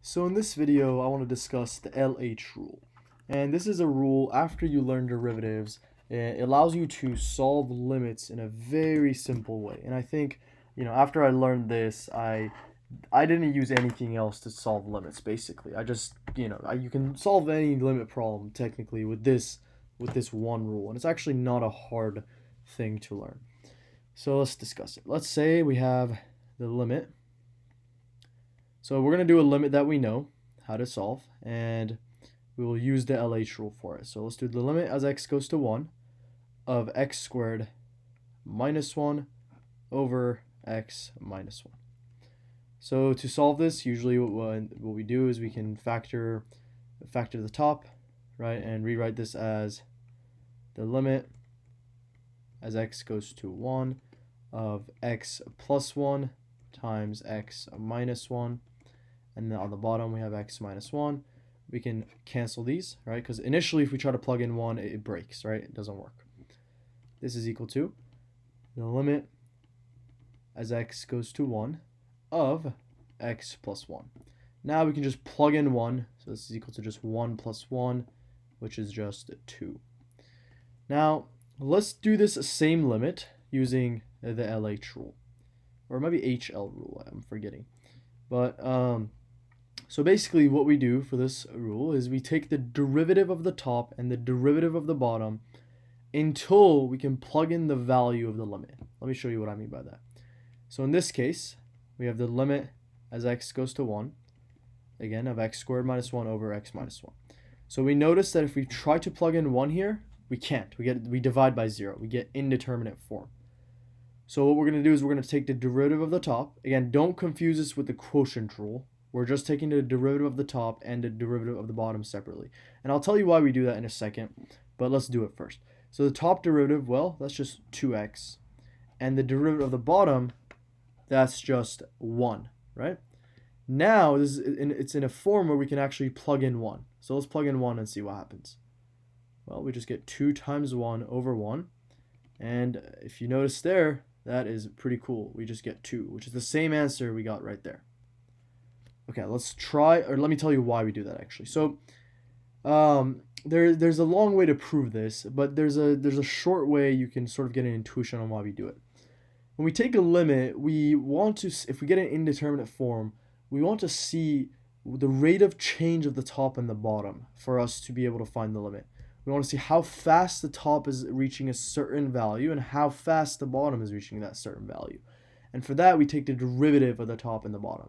So in this video, I want to discuss the LH rule. And this is a rule after you learn derivatives. It allows you to solve limits in a very simple way. And I think, after I learned this, I didn't use anything else to solve limits basically. I just, you can solve any limit problem technically with this one rule. And it's actually not a hard thing to learn. So let's discuss it. Let's say we have the limit. So we're going to do a limit that we know how to solve, and we will use the LH rule for it. So let's do the limit as x goes to 1 of x squared minus 1 over x minus 1. So to solve this, usually what we do is we can factor the top, right, and rewrite this as the limit as x goes to 1 of x plus 1 times x minus 1. And then on the bottom we have x minus 1. We can cancel these, right? Because initially if we try to plug in 1, it breaks, right? It doesn't work. This is equal to the limit as x goes to 1 of x plus 1. Now we can just plug in 1. So this is equal to just 1 plus 1, which is just 2. Now let's do this same limit using the LH rule. Or it might be HL rule, I'm forgetting. But so basically what we do for this rule is we take the derivative of the top and the derivative of the bottom until we can plug in the value of the limit. Let me show you what I mean by that. So in this case, we have the limit as x goes to 1, again, of x squared minus 1 over x minus 1. So we notice that if we try to plug in 1 here, we can't. We divide by 0. We get indeterminate form. So what we're going to do is we're going to take the derivative of the top. Again, don't confuse this with the quotient rule. We're just taking the derivative of the top and the derivative of the bottom separately. And I'll tell you why we do that in a second, but let's do it first. So the top derivative, well, that's just 2x. And the derivative of the bottom, that's just 1, right? Now, it's in a form where we can actually plug in 1. So let's plug in 1 and see what happens. Well, we just get 2 times 1 over 1. And if you notice there, that is pretty cool. We just get 2, which is the same answer we got right there. Okay, let's try, or let me tell you why we do that actually. So there's a long way to prove this, but there's a short way you can sort of get an intuition on why we do it. When we take a limit, we want to, if we get an indeterminate form, we want to see the rate of change of the top and the bottom for us to be able to find the limit. We want to see how fast the top is reaching a certain value and how fast the bottom is reaching that certain value. And for that, we take the derivative of the top and the bottom.